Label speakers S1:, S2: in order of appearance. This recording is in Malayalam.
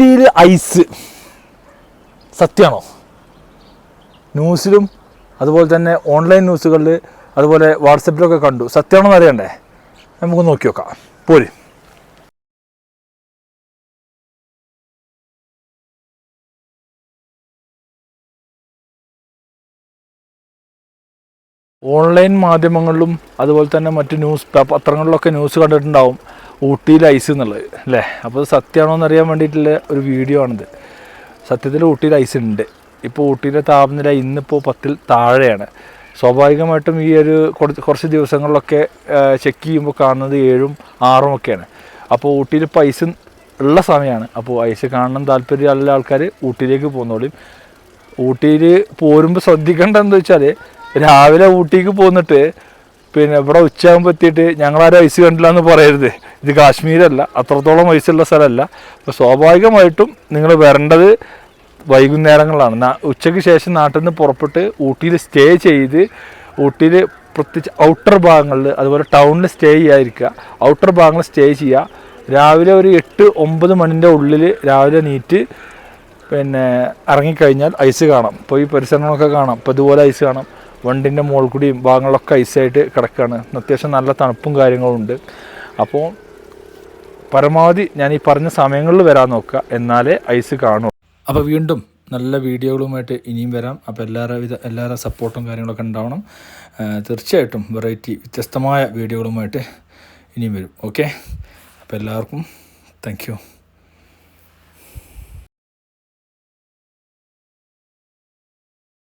S1: ഊട്ടിയിൽ ഐസ് സത്യമാണോ? ന്യൂസിലും അതുപോലെ തന്നെ ഓൺലൈൻ ന്യൂസുകളിൽ അതുപോലെ വാട്സപ്പിലൊക്കെ കണ്ടു. സത്യമാണോ എന്ന് അറിയണ്ടേ? നമുക്ക് നോക്കി നോക്കാം. പോര്. ഓൺലൈൻ മാധ്യമങ്ങളിലും അതുപോലെ തന്നെ മറ്റ് പത്രങ്ങളിലൊക്കെ ന്യൂസ് കണ്ടിട്ടുണ്ടാവും ഊട്ടിയിൽ ഐസ് എന്നുള്ളത് അല്ലേ? അപ്പോൾ സത്യമാണോ എന്നറിയാൻ വേണ്ടിയിട്ടുള്ള ഒരു വീഡിയോ ആണിത്. സത്യത്തിൽ ഊട്ടിയിൽ ഐസ് ഉണ്ട്. ഇപ്പോൾ ഊട്ടിയിലെ താപനില ഇന്നിപ്പോൾ 10 താഴെയാണ്. സ്വാഭാവികമായിട്ടും ഈ ഒരു കുറച്ച് ദിവസങ്ങളിലൊക്കെ ചെക്ക് ചെയ്യുമ്പോൾ കാണുന്നത് 7ഉം 6ഉം ഒക്കെയാണ്. അപ്പോൾ ഊട്ടിയിൽ ഇപ്പോൾ ഐസ് ഉള്ള സമയമാണ്. അപ്പോൾ ഐസ് കാണണം താല്പര്യമുള്ള ആൾക്കാർ ഊട്ടിയിലേക്ക് പോകുന്നോളും. ഊട്ടിയിൽ പോരുമ്പോൾ ശ്രദ്ധിക്കേണ്ടതെന്ന് വെച്ചാൽ രാവിലെ ഊട്ടിക്ക് പോന്നിട്ട് പിന്നെ ഇവിടെ ഉച്ചയാകുമ്പോൾ എത്തിയിട്ട് ഞങ്ങളാരും ഐസ് കണ്ടില്ല എന്ന് പറയരുത്. ഇത് കാശ്മീരല്ല, അത്രത്തോളം ഐസുള്ള സ്ഥലമല്ല. അപ്പോൾ സ്വാഭാവികമായിട്ടും നിങ്ങൾ വരേണ്ടത് വൈകുന്നേരങ്ങളാണ്. ഉച്ചയ്ക്ക് ശേഷം നാട്ടിൽ നിന്ന് പുറപ്പെട്ട് ഊട്ടിയിൽ സ്റ്റേ ചെയ്ത് ഊട്ടിയിൽ പ്രത്യേകിച്ച് ഔട്ടർ ഭാഗങ്ങളിൽ അതുപോലെ ടൗണിൽ സ്റ്റേ ചെയ്യാതിരിക്കുക. ഔട്ടർ ഭാഗങ്ങളിൽ സ്റ്റേ ചെയ്യുക. രാവിലെ ഒരു 8-9 മണിൻ്റെ ഉള്ളിൽ രാവിലെ നീറ്റ് പിന്നെ ഇറങ്ങിക്കഴിഞ്ഞാൽ ഐസ് കാണാം. ഇപ്പോൾ ഈ പരിസരങ്ങളൊക്കെ കാണാം. ഇപ്പോൾ ഇതുപോലെ ഐസ് കാണാം. വണ്ടിൻ്റെ മുകളിൽ കൂടിയും ഭാഗങ്ങളൊക്കെ ഐസായിട്ട് കിടക്കുകയാണ്. അത്യാവശ്യം നല്ല തണുപ്പും കാര്യങ്ങളും ഉണ്ട്. അപ്പോൾ പരമാവധി ഞാൻ ഈ പറഞ്ഞ സമയങ്ങളിൽ വരാൻ നോക്കുക, എന്നാലേ ഐസ് കാണൂ. അപ്പോൾ വീണ്ടും നല്ല വീഡിയോകളുമായിട്ട് ഇനിയും വരാം. അപ്പോൾ എല്ലാവരുടെ സപ്പോർട്ടും കാര്യങ്ങളൊക്കെ ഉണ്ടാവണം. തീർച്ചയായിട്ടും വെറൈറ്റി വ്യത്യസ്തമായ വീഡിയോകളുമായിട്ട് ഇനിയും വരും. ഓക്കെ, അപ്പോൾ എല്ലാവർക്കും താങ്ക് യു.